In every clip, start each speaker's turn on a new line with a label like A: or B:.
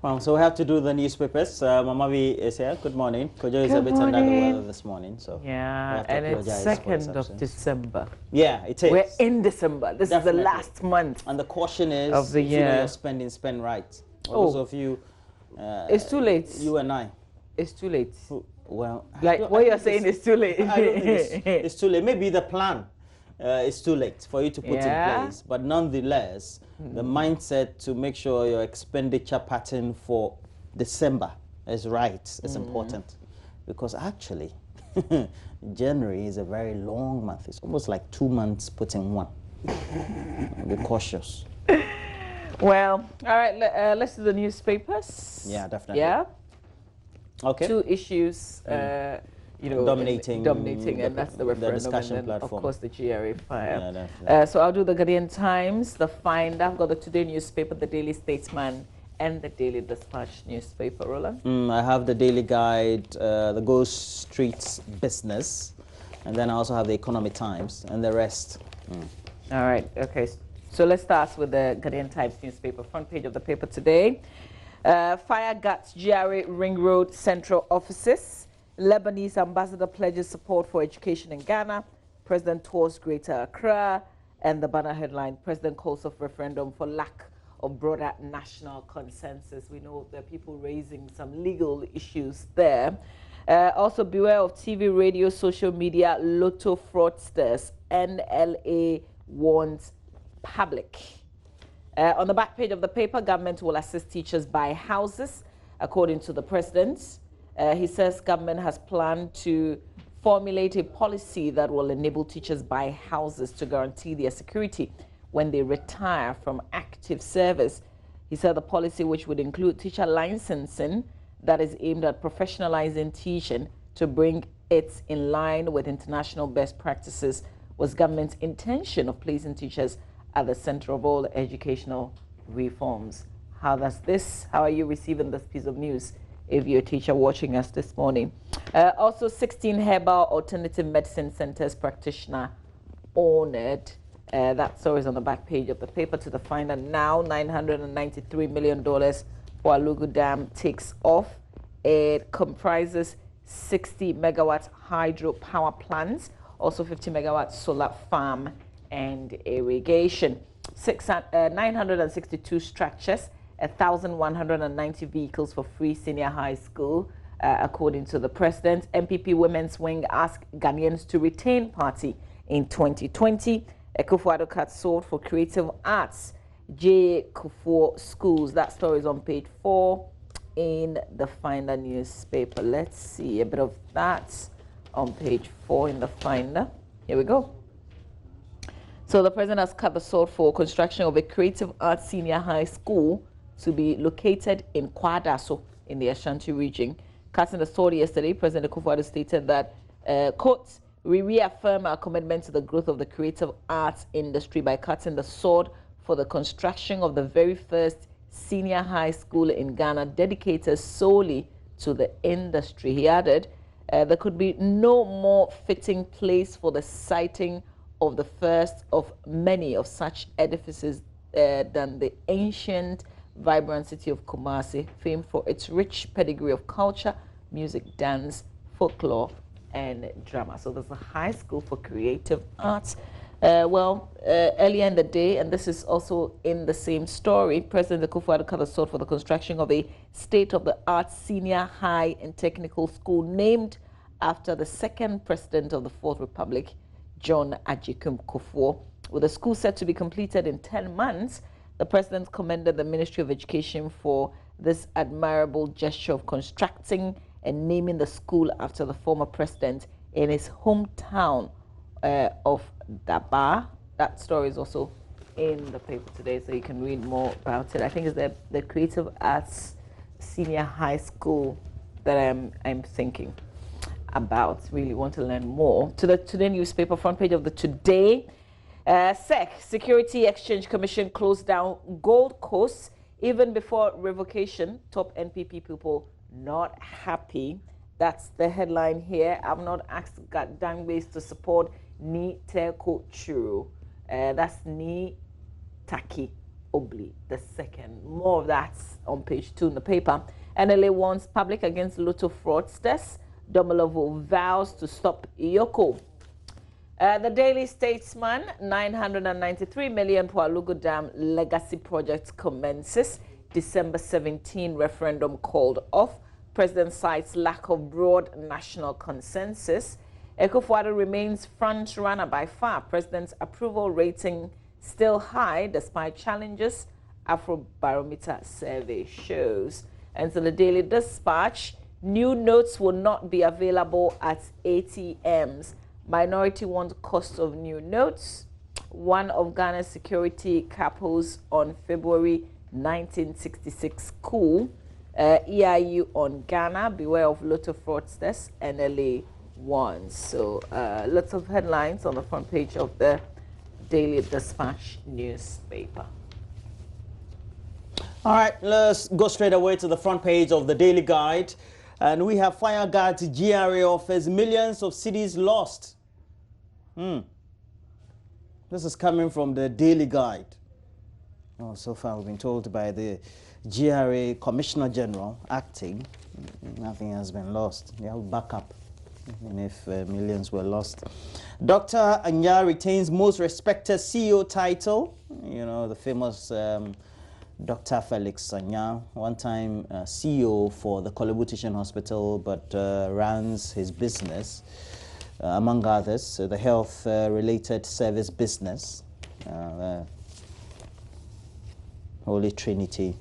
A: Well, so we have to do the newspapers. Mama V is here. Good morning. Kojo is a
B: Good
A: bit under the
B: morning.
A: weather this morning, so we
B: Yeah,
A: have to
B: and it's
A: apologize for his
B: 2nd of
A: absence.
B: December.
A: Yeah, it is.
B: We're in December. This
A: Definitely.
B: is the last month.
A: And the caution is,
B: of the
A: if you know
B: year.
A: you're spending, spend right. For
B: Oh.
A: those of you,
B: It's too late.
A: You and I.
B: It's too late.
A: Well,
B: Like what you're saying is too late.
A: I don't think it's too late. Maybe the plan is too late for you to put in place, but nonetheless, the mindset to make sure your expenditure pattern for December is right is important, because actually January is a very long month. It's almost like 2 months put in one. Be cautious.
B: Well, all right, let's do the newspapers.
A: Yeah, definitely.
B: Yeah.
A: Okay.
B: 2 issues, you know,
A: dominating,
B: and that's the referendum,
A: discussion
B: and then,
A: platform.
B: of course, the GRA fire.
A: Yeah,
B: so I'll do the Guardian Times, the Finder. I've got the Today newspaper, the Daily Statesman, and the Daily Dispatch newspaper. Roland?
A: I have the Daily Guide, the Ghost Streets Business, and then I also have the Economy Times, and the rest.
B: All right, okay. So let's start with the Guardian Times newspaper, front page of the paper today. Fire guts GRA Ring Road Central offices. Lebanese ambassador pledges support for education in Ghana. President tours Greater Accra. And the banner headline, President calls off referendum for lack of broader national consensus. We know there are people raising some legal issues there. Also, beware of TV, radio, social media, lotto fraudsters. NLA warns public. On the back page of the paper, government will assist teachers buy houses, according to the president. He says government has planned to formulate a policy that will enable teachers buy houses to guarantee their security when they retire from active service. He said the policy, which would include teacher licensing that is aimed at professionalizing teaching to bring it in line with international best practices, was government's intention of placing teachers at the center of all educational reforms. How are you receiving this piece of news if you're a teacher watching us this morning? Also, 16 herbal alternative medicine centers practitioner honored. That story is on the back page of the paper. To the Finder now, $993 million for Alugu Dam takes off. It comprises 60 megawatt hydro power plants, also 50 megawatt solar farm and irrigation. 962 structures, 1,190 vehicles for free senior high school, according to the president. MPP Women's Wing asked Ghanaians to retain party in 2020. Kufuor cut sword for creative arts. J. Kufuor schools. That story is on page 4 in the Finder newspaper. Let's see a bit of that on page 4 in the Finder. Here we go. So the president has cut the sword for construction of a creative arts senior high school to be located in Kwadaso in the Ashanti region. Cutting the sword yesterday, President Kufuor stated that, quote, we reaffirm our commitment to the growth of the creative arts industry by cutting the sword for the construction of the very first senior high school in Ghana dedicated solely to the industry. He added, there could be no more fitting place for the siting of the first of many of such edifices than the ancient, vibrant city of Kumasi, famed for its rich pedigree of culture, music, dance, folklore, and drama. So there's a high school for creative arts. Earlier in the day, and this is also in the same story, President Kufuor cut the sword for the construction of a state-of-the-art senior high and technical school named after the second president of the Fourth Republic, John Agyekum Kufuor. With the school set to be completed in 10 months, the president commended the Ministry of Education for this admirable gesture of constructing and naming the school after the former president in his hometown of Daba. That story is also in the paper today, so you can read more about it. I think it's the Creative Arts Senior High School that I'm thinking about. Really want to learn more. To the Today newspaper, front page of the Today. SEC, Security Exchange Commission, closed down Gold Coast even before revocation. Top NPP people not happy. That's the headline here. I've not asked Dangways to support Ni Teko Churu. That's Ni Taki Obli II. More of that on page 2 in the paper. NLA warns public against lotto fraudsters. Domolovo vows to stop Yoko. The Daily Statesman, 993 million Pualugu Dam legacy project commences. December 17 referendum called off. President cites lack of broad national consensus. Ekufuado remains front runner by far. President's approval rating still high despite challenges, Afrobarometer survey shows. And so the Daily Dispatch, new notes will not be available at ATMs. Minority want cost of new notes. One of Ghana's security capos on February 1966 coup. EIU on Ghana, beware of lotto fraudsters, NLA warns. So lots of headlines on the front page of the Daily Dispatch newspaper.
A: All right, let's go straight away to the front page of the Daily Guide. And we have Fire Guard to GRA offers millions of cities lost. This is coming from the Daily Guide. Oh, so far we've been told by the GRA Commissioner General acting, nothing has been lost. They have backup, even if millions were lost. Dr. Anya retains most respected CEO title. You know, the famous Dr. Felix Anya, one-time CEO for the Kolebu Teaching Hospital, but runs his business, among others, the health-related service business, Holy Trinity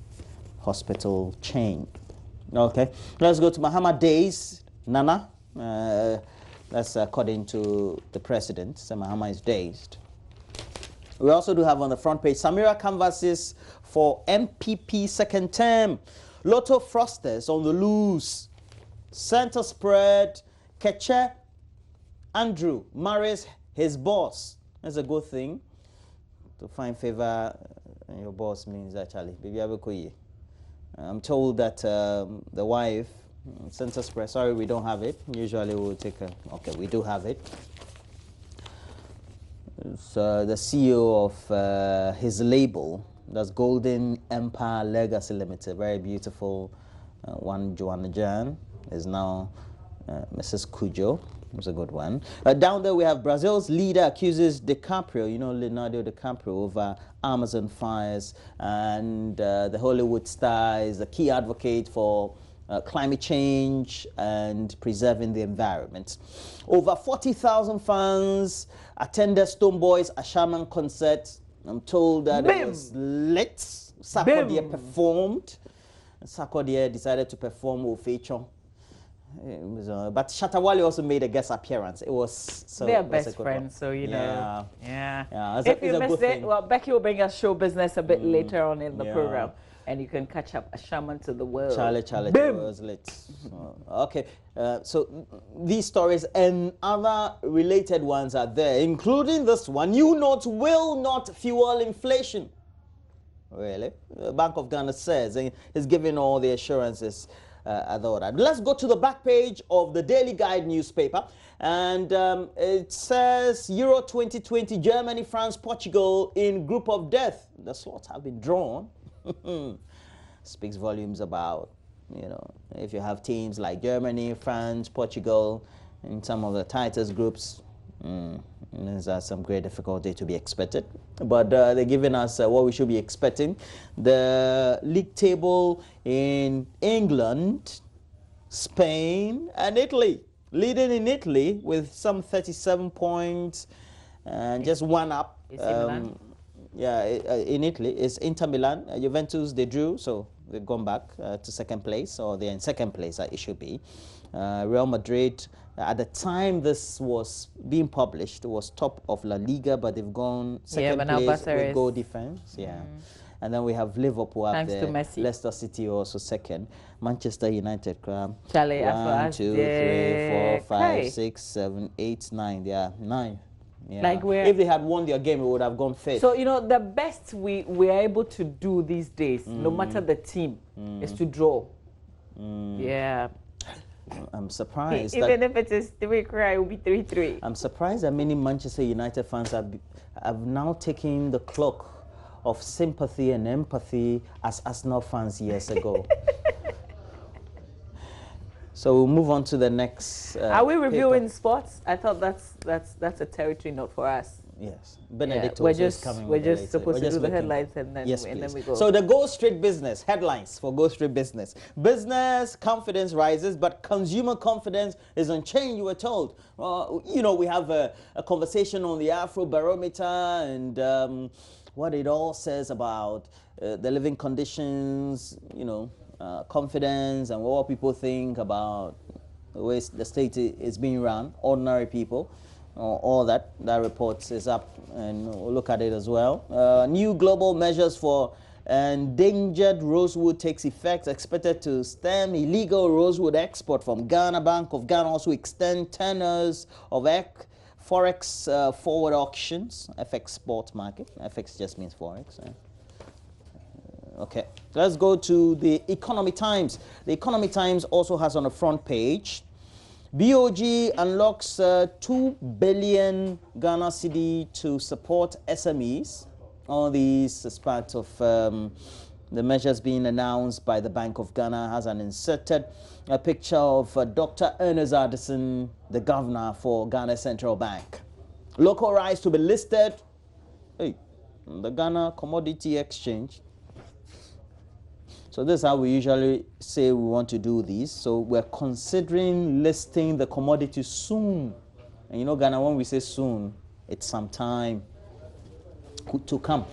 A: Hospital chain. Okay, let's go to Muhammad Days, Nana. That's according to the president. So Muhammad is dazed. We also do have on the front page Samira canvasses for MPP second term. Lotto frosters on the loose. Center spread. Keche Andrew marries his boss. That's a good thing. To find favor in your boss means actually. I'm told that the wife, center spread, sorry we don't have it. Usually we'll take a, okay, we do have it. So the CEO of his label, that's Golden Empire Legacy Limited, very beautiful one, Joanna Jan, is now Mrs. Cujo. It's a good one. Down there we have Brazil's leader accuses DiCaprio, you know Leonardo DiCaprio, over Amazon fires, and the Hollywood star is a key advocate for climate change and preserving the environment. Over 40,000 fans attended Stonebwoy's Ashaman concert. I'm told that it was lit. Sarkodie performed. Sarkodie decided to perform with Fechon. But Shatawale also made a guest appearance. It was so.
B: They are best friends, so you know.
A: Yeah.
B: If you missed it, well, Becky will bring us show business a bit later on in the program, and you can catch up a shaman to the world.
A: Charlie, it was lit. Okay, so these stories and other related ones are there, including this one. New notes will not fuel inflation. Really? The Bank of Ghana says it's giving all the assurances. Let's go to the back page of the Daily Guide newspaper, and it says Euro 2020, Germany, France, Portugal in group of death. The slots have been drawn. Speaks volumes about, you know, if you have teams like Germany, France, Portugal in some of the tightest groups, there's some great difficulty to be expected. But they're giving us what we should be expecting. The league table in England, Spain, and Italy. Leading in Italy with some 37 points and just one up. Yeah, in Italy, it's Inter Milan. Juventus, they drew, so they've gone back to second place, or they're in second place, it should be. Real Madrid, at the time this was being published, it was top of La Liga, but they've gone second place with goal difference. And then we have Liverpool up there. Leicester City also second. Manchester United,
B: Charlie,
A: 1, 2, 3, 4, 5, 6, 7, 8, 9. Yeah, 9. Yeah. Like if they had won their game, it would have gone fifth.
B: So, you know, the best we are able to do these days, no matter the team, is to draw. Yeah.
A: I'm surprised.
B: Even if it is 3-3, it will be 3-3.
A: I'm surprised that many Manchester United fans have now taken the clock of sympathy and empathy as Arsenal fans years ago. So we'll move on to the next.
B: Are we reviewing sports? I thought that's a territory note for us.
A: Yes, Benedict
B: we're
A: just
B: supposed to do the headlines and then,
A: yes,
B: and then we go.
A: So the Go Street Business headlines for Go Street Business. Business confidence rises, but consumer confidence is unchanged, you were told. You know, we have a conversation on the Afro Barometer and what it all says about the living conditions, you know, confidence and what people think about the way the state is being run, ordinary people. All that report is up, and we'll look at it as well. New global measures for endangered rosewood takes effect, expected to stem illegal rosewood export from Ghana. Bank of Ghana also extend tenors of forex forward auctions, FX spot market. FX just means forex. Okay, let's go to the Economy Times. The Economy Times also has on the front page, BOG unlocks 2 billion Ghana cedi to support SMEs. All these as part of the measures being announced by the Bank of Ghana. Has an inserted a picture of Dr. Ernest Addison, the governor for Ghana Central Bank. Local rice to be listed. Hey, the Ghana Commodity Exchange. So this is how we usually say we want to do these. So we're considering listing the commodity soon. And you know, Ghana, when we say soon, it's some time to come.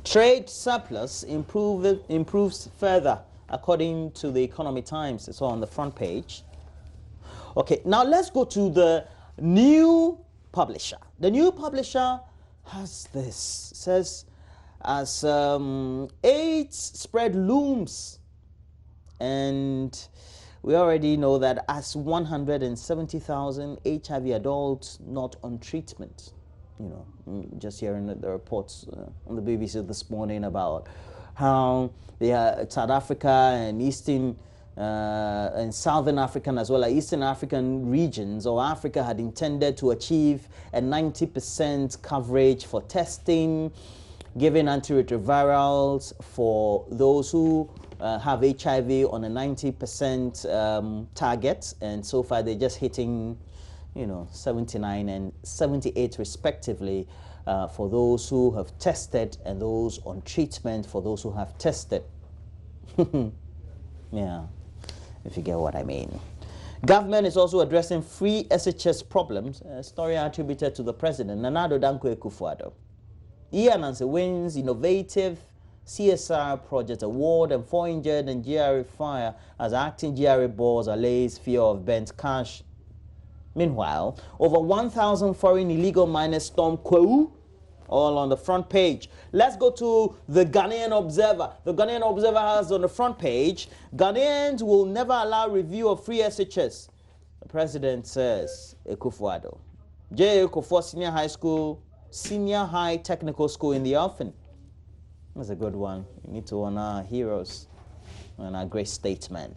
A: Trade surplus improves further, according to the Economy Times. It's on the front page. Okay, now let's go to the new publisher. The new publisher has this. It says, as AIDS spread looms, and we already know that as 170,000 HIV adults not on treatment. You know, just hearing the reports on the BBC this morning about how South Africa and Eastern and Southern African as well as Eastern African regions or Africa had intended to achieve a 90% coverage for testing, giving antiretrovirals for those who have HIV on a 90% target, and so far they're just hitting, you know, 79 and 78 respectively for those who have tested and those on treatment for those who have tested. Yeah, if you get what I mean. Government is also addressing free SHS problems, a story attributed to the president, Nana Addo Dankwa Akufo-Addo. Nancy wins innovative CSR project award, and 4 injured in GRA fire as acting GRA boss allays fear of burnt cash. Meanwhile, over 1,000 foreign illegal miners storm Kwewu, all on the front page. Let's go to the Ghanaian Observer. The Ghanaian Observer has on the front page, Ghanaians will never allow review of free SHS. The president says, Akufo-Addo. J. Kufuor Senior High Technical School in the offing. That's a good one. We need to honor our heroes and our great statesmen.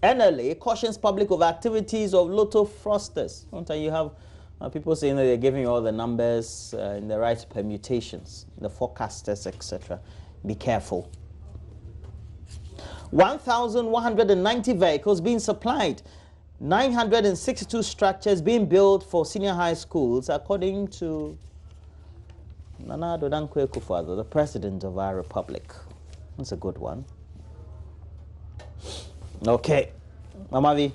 A: NLA cautions public of activities of lotto fraudsters. Sometimes you have people saying that they're giving you all the numbers in the right permutations, the forecasters, etc. Be careful. 1,190 vehicles being supplied. 962 structures being built for senior high schools, according to Nana Addo Dankwa Akufo-Addo, the president of our republic. That's a good one. Okay, Mamavi.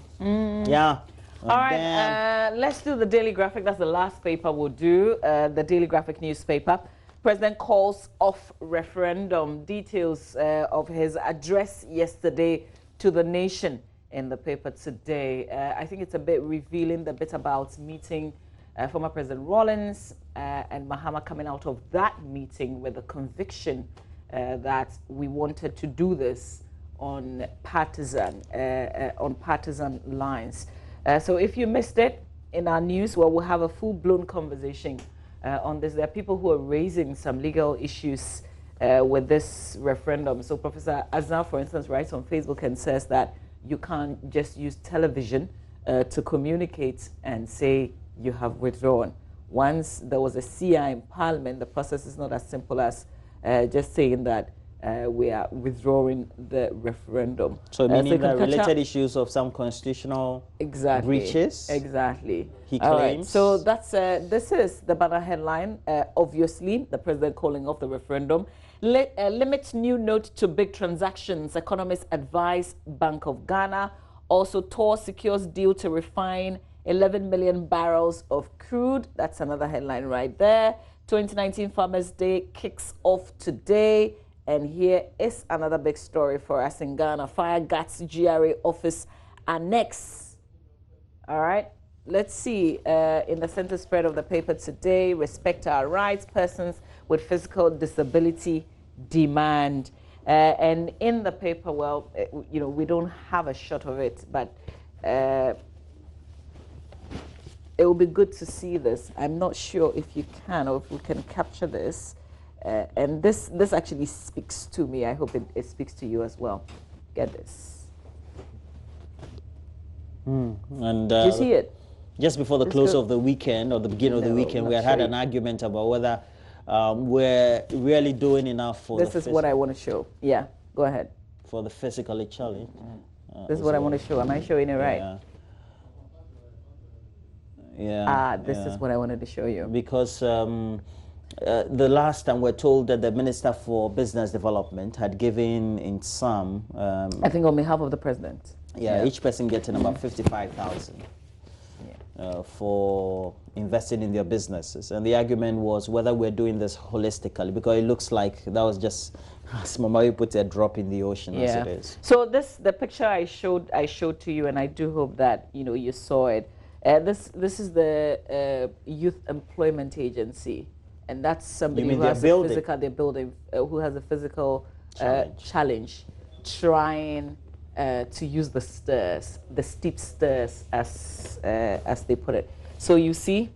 A: Yeah.
B: All right, let's do the Daily Graphic. That's the last paper we'll do. The Daily Graphic newspaper. President calls off referendum. Details of his address yesterday to the nation in the paper today. I think it's a bit revealing, the bit about meeting former President Rawlings and Mahama coming out of that meeting with a conviction that we wanted to do this on partisan lines. So if you missed it in our news, well, we'll have a full-blown conversation on this. There are people who are raising some legal issues with this referendum. So Professor Azna, for instance, writes on Facebook and says that you can't just use television to communicate and say you have withdrawn. once there was a CI in Parliament, the process is not as simple as just saying that we are withdrawing the referendum.
A: So meaning that related issues of some constitutional breaches?
B: Exactly.
A: He
B: claims.
A: Right.
B: So that's this is the banner headline. Obviously, the president calling off the referendum. Limits new note to big transactions. Economists advise Bank of Ghana. Also, Tor secures deal to refine 11 million barrels of crude. That's another headline right there. 2019 Farmers' Day kicks off today. And here is another big story for us in Ghana. Fire Gats GRA office annex. All right. Let's see. In the center spread of the paper today, respect our rights. Persons with physical disability demand. And in the paper, well, you know, we don't have a shot of it, but it will be good to see this. I'm not sure if you can or if we can capture this. And this actually speaks to me. I hope it speaks to you as well. Get this.
A: And
B: do you see it?
A: Just before the close of the weekend or the beginning of the weekend, we had an argument about whether we're really doing enough for
B: this is what I want to show. Yeah, go ahead.
A: For the physically challenged.
B: This is what I want to show. Am I showing it right?
A: Yeah.
B: This is what I wanted to show you.
A: Because the last time we're told that the Minister for Business Development had given in sum...
B: I think on behalf of the President.
A: Yeah, each person getting about 55,000 for investing in their businesses. And the argument was whether we're doing this holistically, because it looks like that was just, as Mama put a drop in the ocean as it is.
B: So the picture I showed to you, and I do hope that you saw it. This is the Youth Employment Agency. And that's somebody who has a physical, they're building, who has a physical challenge, trying to use the stairs, the steep stairs, as they put it. So you see,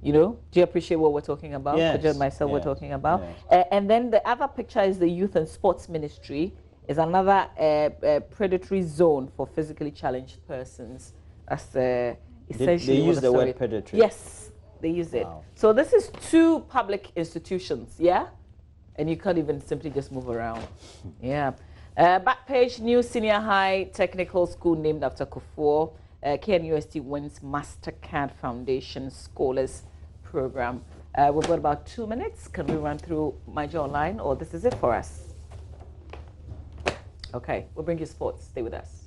B: do you appreciate what we're talking about?
A: Yes.
B: Kojo and myself we're talking about. Yes. And then the other picture is the Youth and Sports Ministry, is another predatory zone for physically challenged persons. As essentially
A: they use the word predatory.
B: Yes. They use it. Wow. So this is 2 public institutions, yeah? And you can't even simply just move around. Yeah. Back page, new senior high technical school named after Kufuor. KNUST wins MasterCard Foundation Scholars Program. We've got about 2 minutes. Can we run through My Joy Online, or this is it for us? Okay, we'll bring you sports. Stay with us.